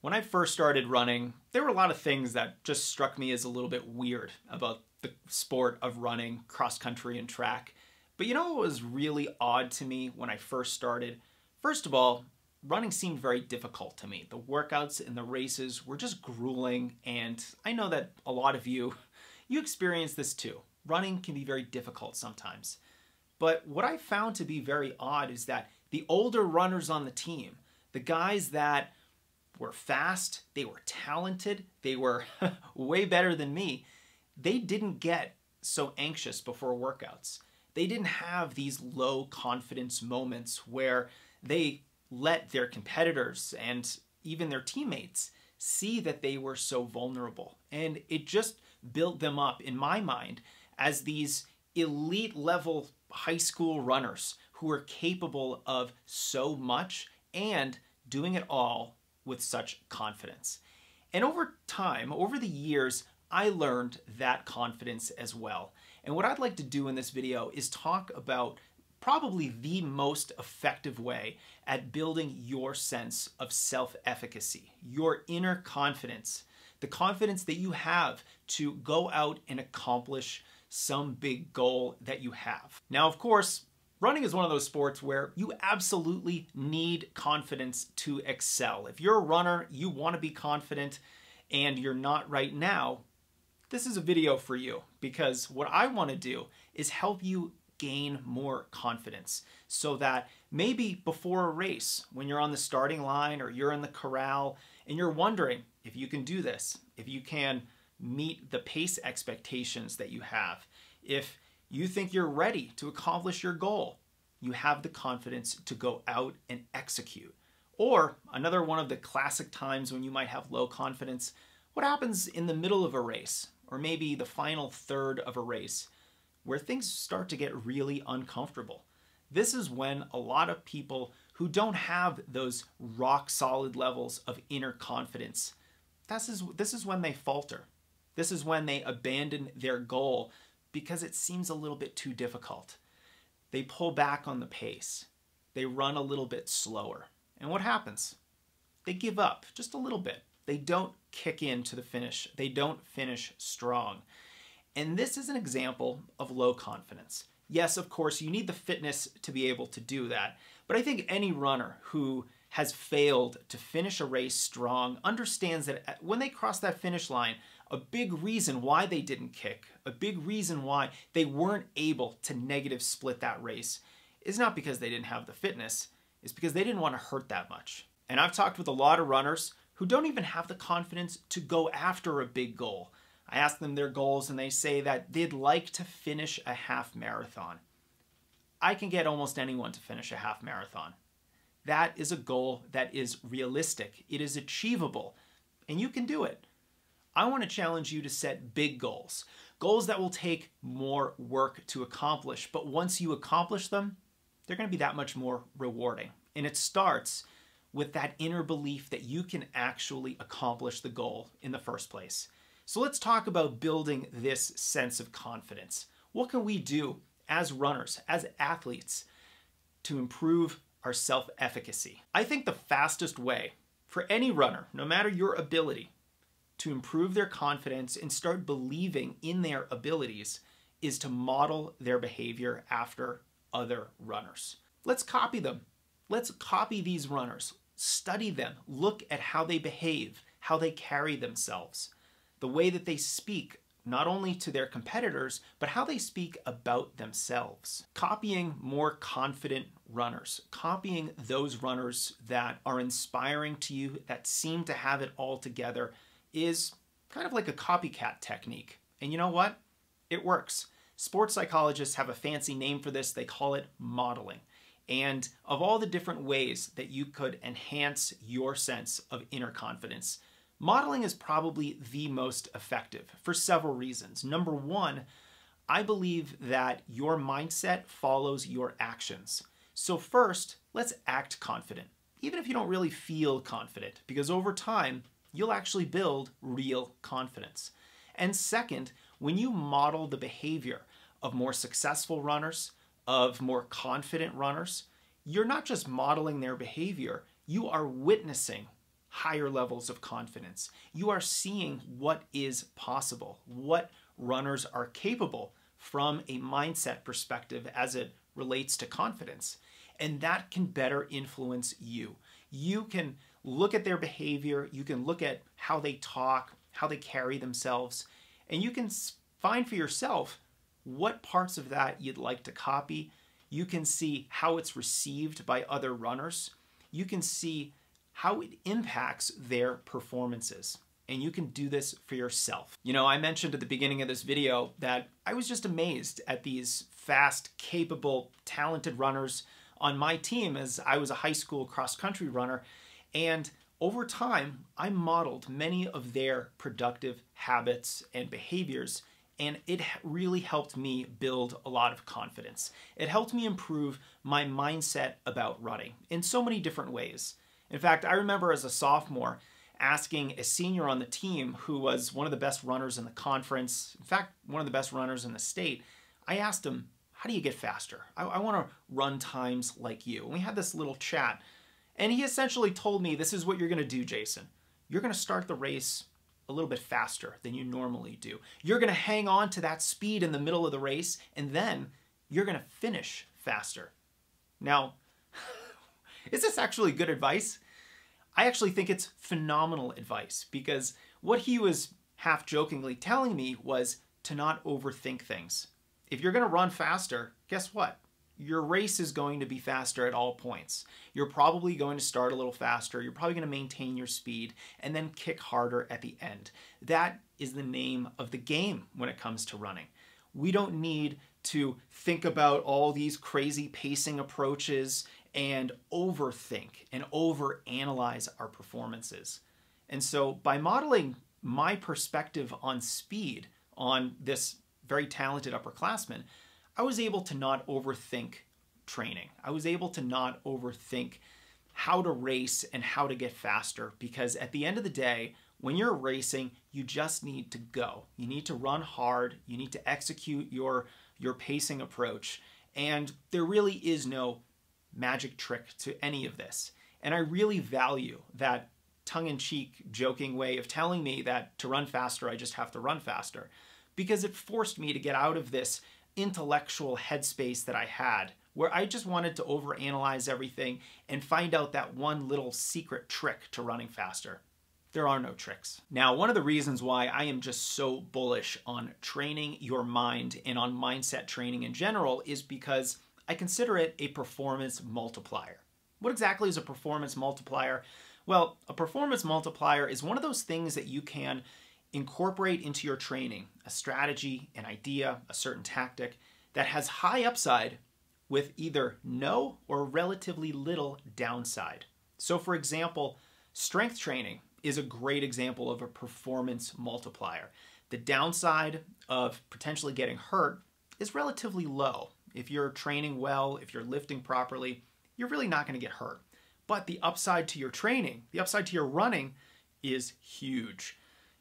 When I first started running, there were a lot of things that just struck me as a little bit weird about the sport of running, cross country and track. But you know what was really odd to me when I first started? First of all, running seemed very difficult to me. The workouts and the races were just grueling, and I know that a lot of you experience this too. Running can be very difficult sometimes. But what I found to be very odd is that the older runners on the team, the guys that were fast, they were talented, they were way better than me, they didn't get so anxious before workouts. They didn't have these low confidence moments where they let their competitors and even their teammates see that they were so vulnerable. And it just built them up, in my mind, as these elite level high school runners who were capable of so much and doing it all with such confidence. And over time, over the years, I learned that confidence as well. And what I'd like to do in this video is talk about probably the most effective way at building your sense of self-efficacy, your inner confidence, the confidence that you have to go out and accomplish some big goal that you have. Now, of course, running is one of those sports where you absolutely need confidence to excel. If you're a runner, you want to be confident, and you're not right now, this is a video for you, because what I want to do is help you gain more confidence so that maybe before a race, when you're on the starting line or you're in the corral and you're wondering if you can do this, if you can meet the pace expectations that you have, if you think you're ready to accomplish your goal, you have the confidence to go out and execute. Or another one of the classic times when you might have low confidence, what happens in the middle of a race, or maybe the final third of a race, where things start to get really uncomfortable. This is when a lot of people who don't have those rock solid levels of inner confidence, this is when they falter. This is when they abandon their goal because it seems a little bit too difficult. They pull back on the pace. They run a little bit slower. And what happens? They give up just a little bit. They don't kick into the finish. They don't finish strong. And this is an example of low confidence. Yes, of course, you need the fitness to be able to do that. But I think any runner who has failed to finish a race strong understands that when they cross that finish line, a big reason why they didn't kick, a big reason why they weren't able to negative split that race is not because they didn't have the fitness, it's because they didn't want to hurt that much. And I've talked with a lot of runners who don't even have the confidence to go after a big goal. I ask them their goals and they say that they'd like to finish a half marathon. I can get almost anyone to finish a half marathon. That is a goal that is realistic. It is achievable, and you can do it. I want to challenge you to set big goals, goals that will take more work to accomplish, but once you accomplish them, they're going to be that much more rewarding. And it starts with that inner belief that you can actually accomplish the goal in the first place. So let's talk about building this sense of confidence. What can we do as runners, as athletes, to improve our self-efficacy? I think the fastest way for any runner, no matter your ability, to improve their confidence and start believing in their abilities is to model their behavior after other runners. Let's copy them. Let's copy these runners. Study them. Look at how they behave, how they carry themselves, the way that they speak, not only to their competitors, but how they speak about themselves. Copying more confident runners, copying those runners that are inspiring to you, that seem to have it all together, is kind of like a copycat technique. And you know what? It works. Sports psychologists have a fancy name for this. They call it modeling. And of all the different ways that you could enhance your sense of inner confidence, modeling is probably the most effective for several reasons. Number one, I believe that your mindset follows your actions. So first, let's act confident, even if you don't really feel confident, because over time, you'll actually build real confidence. And second, when you model the behavior of more successful runners, of more confident runners, you're not just modeling their behavior, you are witnessing higher levels of confidence. You are seeing what is possible, what runners are capable from a mindset perspective as it relates to confidence. And that can better influence you. You can look at their behavior, you can look at how they talk, how they carry themselves, and you can find for yourself what parts of that you'd like to copy. You can see how it's received by other runners. You can see how it impacts their performances. And you can do this for yourself. You know, I mentioned at the beginning of this video that I was just amazed at these fast, capable, talented runners on my team as I was a high school cross-country runner. And over time, I modeled many of their productive habits and behaviors, and it really helped me build a lot of confidence. It helped me improve my mindset about running in so many different ways. In fact, I remember as a sophomore asking a senior on the team who was one of the best runners in the conference, in fact, one of the best runners in the state, I asked him, how do you get faster? I want to run times like you. And we had this little chat, and he essentially told me, this is what you're going to do, Jason. You're going to start the race a little bit faster than you normally do. You're going to hang on to that speed in the middle of the race, and then you're going to finish faster. Now, is this actually good advice? I actually think it's phenomenal advice, because what he was half jokingly telling me was to not overthink things. If you're going to run faster, guess what? Your race is going to be faster at all points. You're probably going to start a little faster. You're probably going to maintain your speed and then kick harder at the end. That is the name of the game when it comes to running. We don't need to think about all these crazy pacing approaches and overthink and overanalyze our performances. And so by modeling my perspective on speed on this very talented upperclassman, I was able to not overthink training. I was able to not overthink how to race and how to get faster, because at the end of the day, when you're racing, you just need to go. You need to run hard. You need to execute your pacing approach. And there really is no magic trick to any of this. And I really value that tongue-in-cheek, joking way of telling me that to run faster, I just have to run faster, because it forced me to get out of this intellectual headspace that I had, where I just wanted to overanalyze everything and find out that one little secret trick to running faster. There are no tricks. Now, one of the reasons why I am just so bullish on training your mind and on mindset training in general is because I consider it a performance multiplier. What exactly is a performance multiplier? Well, a performance multiplier is one of those things that you can incorporate into your training, a strategy, an idea, a certain tactic that has high upside with either no or relatively little downside. So for example, strength training is a great example of a performance multiplier. The downside of potentially getting hurt is relatively low. If you're training well, if you're lifting properly, you're really not going to get hurt. But the upside to your training, the upside to your running is huge.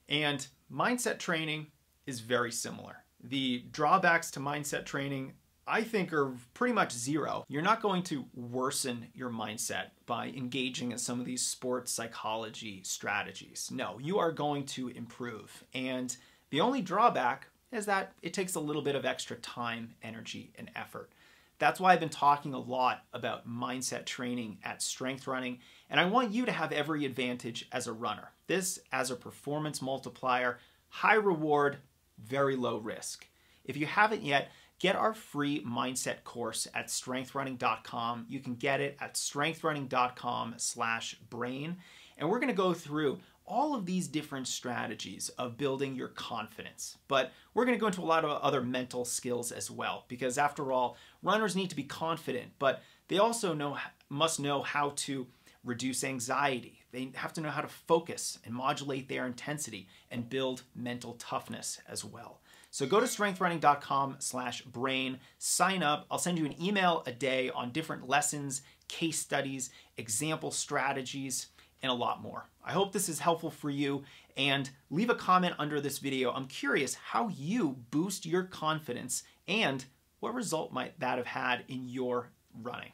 And mindset training is very similar. The drawbacks to mindset training, I think, are pretty much zero. You're not going to worsen your mindset by engaging in some of these sports psychology strategies. No, you are going to improve. And the only drawback is that it takes a little bit of extra time, energy, and effort. That's why I've been talking a lot about mindset training at Strength Running, and I want you to have every advantage as a runner. This as a performance multiplier, high reward, very low risk. If you haven't yet, get our free mindset course at strengthrunning.com. You can get it at strengthrunning.com/brain, and we're going to go through all of these different strategies of building your confidence. But we're going to go into a lot of other mental skills as well, because after all, runners need to be confident, but they also must know how to reduce anxiety. They have to know how to focus and modulate their intensity and build mental toughness as well. So go to strengthrunning.com/brain, sign up. I'll send you an email a day on different lessons, case studies, example strategies, and a lot more. I hope this is helpful for you, and leave a comment under this video. I'm curious how you boost your confidence and what result might that have had in your running.